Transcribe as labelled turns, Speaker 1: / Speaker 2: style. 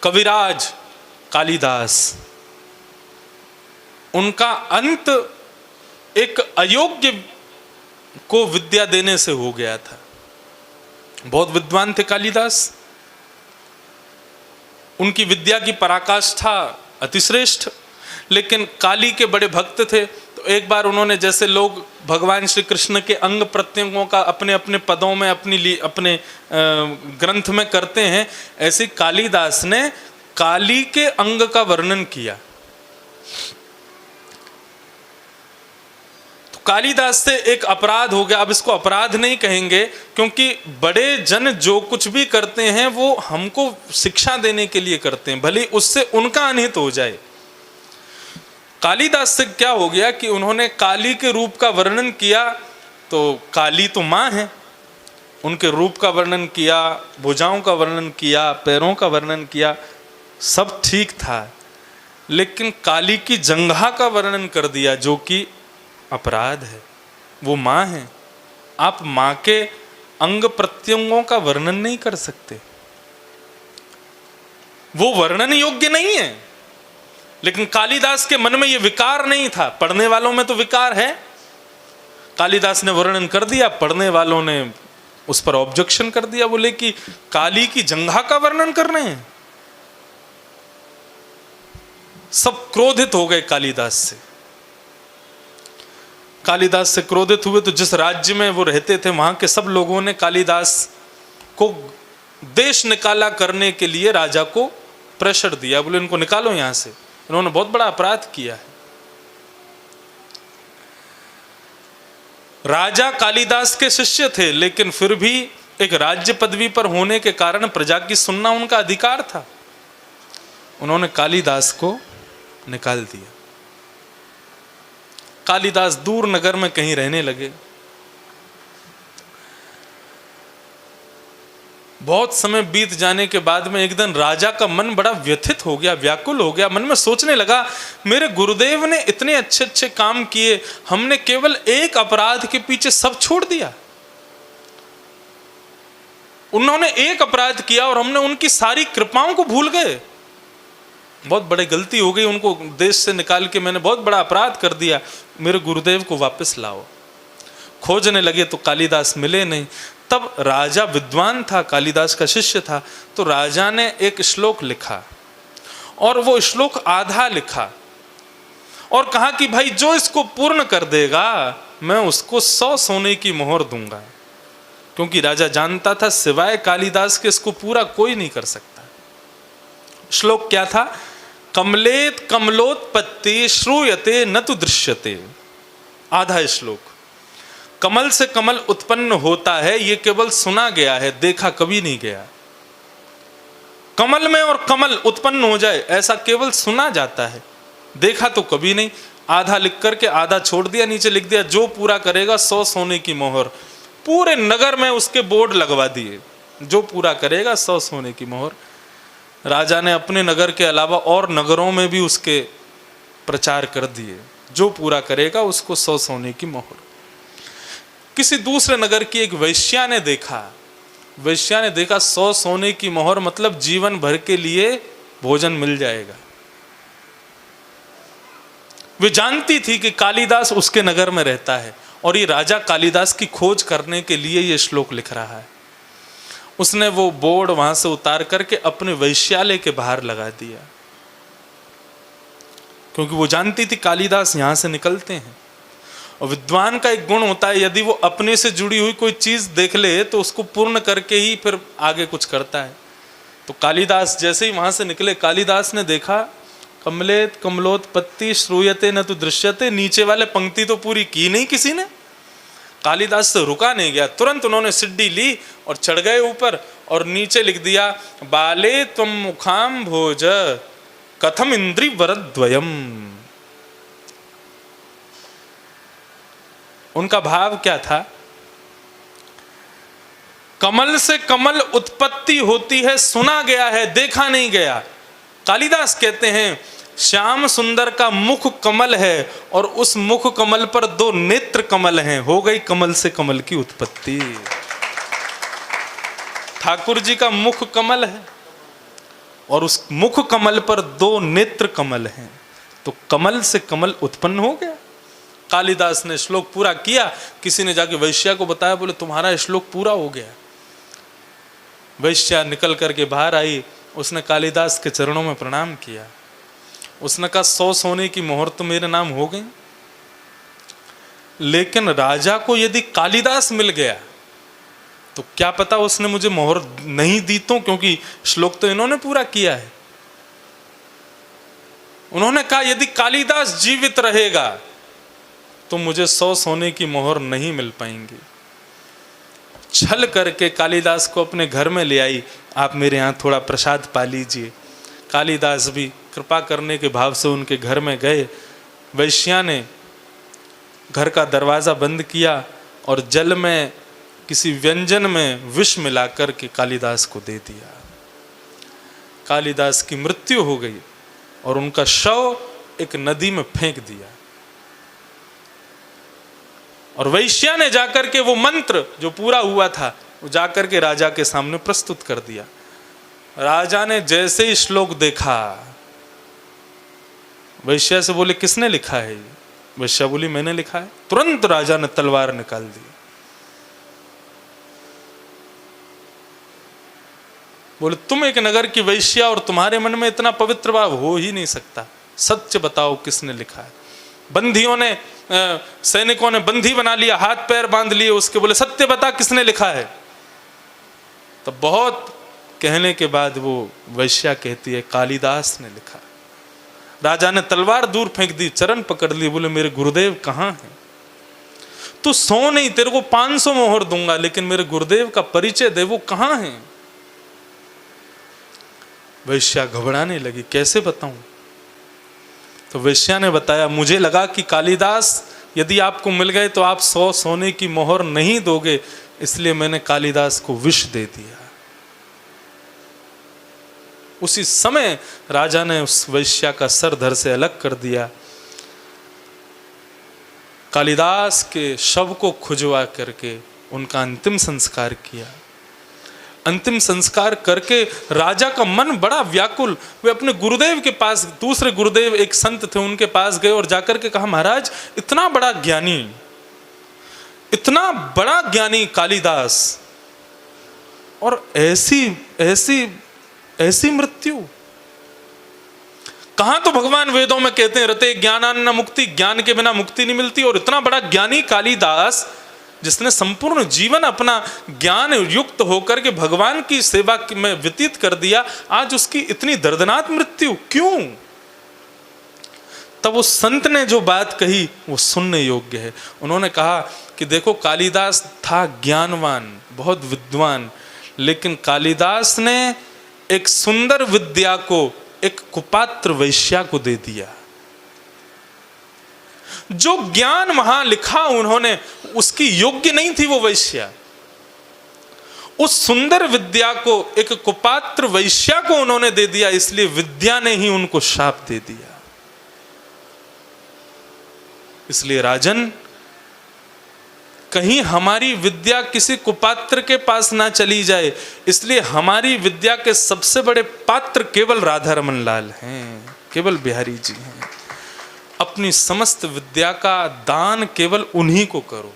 Speaker 1: कविराज कालिदास, उनका अंत एक अयोग्य को विद्या देने से हो गया था। बहुत विद्वान थे कालिदास, उनकी विद्या की पराकाष्ठा अतिश्रेष्ठ, लेकिन काली के बड़े भक्त थे। तो एक बार उन्होंने, जैसे लोग भगवान श्री कृष्ण के अंग प्रत्यंगों का अपने अपने पदों में अपने ग्रंथ में करते हैं, ऐसे कालिदास ने काली के अंग का वर्णन किया। तो कालिदास से एक अपराध हो गया। अब इसको अपराध नहीं कहेंगे, क्योंकि बड़े जन जो कुछ भी करते हैं वो हमको शिक्षा देने के लिए करते हैं, भले उससे उनका अनहित हो जाए। कालिदास से क्या हो गया कि उन्होंने काली के रूप का वर्णन किया, तो काली तो माँ है, उनके रूप का वर्णन किया, भुजाओं का वर्णन किया, पैरों का वर्णन किया, सब ठीक था, लेकिन काली की जंघा का वर्णन कर दिया, जो कि अपराध है। वो माँ है, आप माँ के अंग प्रत्यंगों का वर्णन नहीं कर सकते, वो वर्णन योग्य नहीं है। लेकिन कालिदास के मन में ये विकार नहीं था, पढ़ने वालों में तो विकार है। कालिदास ने वर्णन कर दिया, पढ़ने वालों ने उस पर ऑब्जेक्शन कर दिया, बोले कि काली की जंघा का वर्णन कर रहे हैं। सब क्रोधित हो गए कालिदास से। कालिदास से क्रोधित हुए तो जिस राज्य में वो रहते थे वहां के सब लोगों ने कालिदास को देश निकाला करने के लिए राजा को प्रेशर दिया, बोले इनको निकालो यहां से, इन्होंने बहुत बड़ा अपराध किया है। राजा कालिदास के शिष्य थे, लेकिन फिर भी एक राज्य पदवी पर होने के कारण प्रजा की सुनना उनका अधिकार था। उन्होंने कालिदास को निकाल दिया। कालिदास दूर नगर में कहीं रहने लगे। बहुत समय बीत जाने के बाद में एक दिन राजा का मन बड़ा व्यथित हो गया, व्याकुल हो गया। मन में सोचने लगा, मेरे गुरुदेव ने इतने अच्छे अच्छे काम किए, हमने केवल एक अपराध के पीछे सब छोड़ दिया। उन्होंने एक अपराध किया और हमने उनकी सारी कृपाओं को भूल गए। बहुत बड़ी गलती हो गई, उनको देश से निकाल के मैंने बहुत बड़ा अपराध कर दिया, मेरे गुरुदेव को वापस लाओ। खोजने लगे तो कालिदास मिले नहीं। तब राजा विद्वान था, कालिदास का शिष्य था, तो राजा ने एक श्लोक लिखा और वो श्लोक आधा लिखा और कहा कि भाई जो इसको पूर्ण कर देगा मैं उसको 100 सोने की मोहर दूंगा, क्योंकि राजा जानता था सिवाय कालिदास के इसको पूरा कोई नहीं कर सकता। श्लोक क्या था? कमलेत कमलोत्पत्ति श्रूयते न तु दृश्यते। आधा श्लोक, कमल से कमल उत्पन्न होता है, ये केवल सुना गया है, देखा कभी नहीं गया। कमल में और कमल उत्पन्न हो जाए ऐसा केवल सुना जाता है, देखा तो कभी नहीं। आधा लिख करके आधा छोड़ दिया, नीचे लिख दिया जो पूरा करेगा 100 सोने की मोहर। पूरे नगर में उसके बोर्ड लगवा दिए, जो पूरा करेगा 100 सोने की मोहर। राजा ने अपने नगर के अलावा और नगरों में भी उसके प्रचार कर दिए, जो पूरा करेगा उसको 100 सोने की मोहर। किसी दूसरे नगर की एक वैश्या ने देखा, 100 सोने की मोहर मतलब जीवन भर के लिए भोजन मिल जाएगा। वे जानती थी कि कालिदास उसके नगर में रहता है और ये राजा कालिदास की खोज करने के लिए ये श्लोक लिख रहा है। उसने वो बोर्ड वहां से उतार करके अपने वैश्यालय के बाहर लगा दिया, क्योंकि वो जानती थी कालिदास यहां से निकलते हैं। और विद्वान का एक गुण होता है, यदि वो अपने से जुड़ी हुई कोई चीज देख ले तो उसको पूर्ण करके ही फिर आगे कुछ करता है। तो कालिदास जैसे ही वहां से निकले, कालिदास ने देखा कमलेत कमलोत्पत्ति श्रूयते न तु दृश्यते। नीचे वाले पंक्ति तो पूरी की नहीं किसी ने। कालिदास से रुका नहीं गया, तुरंत उन्होंने सिड्डी ली और चढ़ गए ऊपर और नीचे लिख दिया बाले त्वम मुखाम भोज कथम इंद्रि वरद्वयम। उनका भाव क्या था? कमल से कमल उत्पत्ति होती है, सुना गया है, देखा नहीं गया। कालिदास कहते हैं श्याम सुंदर का मुख कमल है और उस मुख कमल पर 2 नेत्र कमल हैं, हो गई कमल से कमल की उत्पत्ति। ठाकुर जी का मुख कमल है और उस मुख कमल पर 2 नेत्र कमल हैं, तो कमल से कमल उत्पन्न हो गया। कालिदास ने श्लोक पूरा किया, किसी ने जाके वैश्या को बताया, बोले तुम्हारा श्लोक पूरा हो गया। वैश्या निकल करके बाहर आई, उसने कालिदास के चरणों में प्रणाम किया। उसने कहा 100 सोने की मोहर तो मेरे नाम हो गई, लेकिन राजा को यदि कालिदास मिल गया तो क्या पता उसने मुझे मोहर नहीं दी, तो क्योंकि श्लोक तो इन्होंने पूरा किया है। उन्होंने कहा यदि कालिदास जीवित रहेगा तो मुझे 100 सोने की मोहर नहीं मिल पाएंगी। छल करके कालिदास को अपने घर में ले आई, आप मेरे यहाँ थोड़ा प्रसाद पा लीजिए। कालिदास भी कृपा करने के भाव से उनके घर में गए। वैश्या ने घर का दरवाज़ा बंद किया और जल में किसी व्यंजन में विष मिलाकर के कालिदास को दे दिया। कालिदास की मृत्यु हो गई और उनका शव एक नदी में फेंक दिया। और वैश्या ने जाकर के वो मंत्र जो पूरा हुआ था वो जाकर के राजा के सामने प्रस्तुत कर दिया। राजा ने जैसे ही श्लोक देखा, वैश्या से बोले किसने लिखा है ये? वैश्या बोली मैंने लिखा है। तुरंत राजा ने तलवार निकाल दी। बोले तुम एक नगर की वैश्या और तुम्हारे मन में इतना पवित्र भाव हो ही नहीं सकता, सच बताओ किसने लिखा है। बंदियों ने सैनिकों ने बंदी बना लिया, हाथ पैर बांध लिए उसके, बोले सत्य बता किसने लिखा है। तो बहुत कहने के बाद वो वैश्या कहती है कालिदास ने लिखा। राजा ने तलवार दूर फेंक दी, चरण पकड़ लिए, बोले मेरे गुरुदेव कहाँ हैं? तू सो नहीं, तेरे को 500 मोहर दूंगा, लेकिन मेरे गुरुदेव का परिचय दे, वो कहाँ हैं? वैश्या घबराने लगी, कैसे बताऊं? तो वैश्या ने बताया मुझे लगा कि कालिदास यदि आपको मिल गए तो आप 100 सोने की मोहर नहीं दोगे, इसलिए मैंने कालिदास को विष दे दिया। उसी समय राजा ने उस वैश्या का सर धड़ से अलग कर दिया। कालिदास के शव को खुजवा करके उनका अंतिम संस्कार किया। अंतिम संस्कार करके राजा का मन बड़ा व्याकुल, वे अपने गुरुदेव के पास, दूसरे गुरुदेव एक संत थे उनके पास गए और जाकर के कहा महाराज इतना बड़ा ज्ञानी, इतना बड़ा ज्ञानी कालिदास और ऐसी ऐसी ऐसी मृत्यु। कहां तो भगवान वेदों में कहते हैं रते ज्ञानान्न मुक्ति, ज्ञान के बिना मुक्ति नहीं मिलती, और इतना बड़ा ज्ञानी कालिदास जिसने संपूर्ण जीवन अपना ज्ञान युक्त होकर के भगवान की सेवा में व्यतीत कर दिया, आज उसकी इतनी दर्दनाक मृत्यु क्यों? तब उस संत ने जो बात कही वो सुनने योग्य है। उन्होंने कहा कि देखो कालिदास था ज्ञानवान, बहुत विद्वान, लेकिन कालिदास ने एक सुंदर विद्या को एक कुपात्र वैश्या को दे दिया। जो ज्ञान वहां लिखा उन्होंने, उसकी योग्य नहीं थी वो वैश्या। उस सुंदर विद्या को एक कुपात्र वैश्या को उन्होंने दे दिया, इसलिए विद्या ने ही उनको शाप दे दिया। इसलिए राजन, कहीं हमारी विद्या किसी कुपात्र के पास ना चली जाए, इसलिए हमारी विद्या के सबसे बड़े पात्र केवल राधा रमन लाल हैं, केवल बिहारी जी हैं। अपनी समस्त विद्या का दान केवल उन्हीं को करो।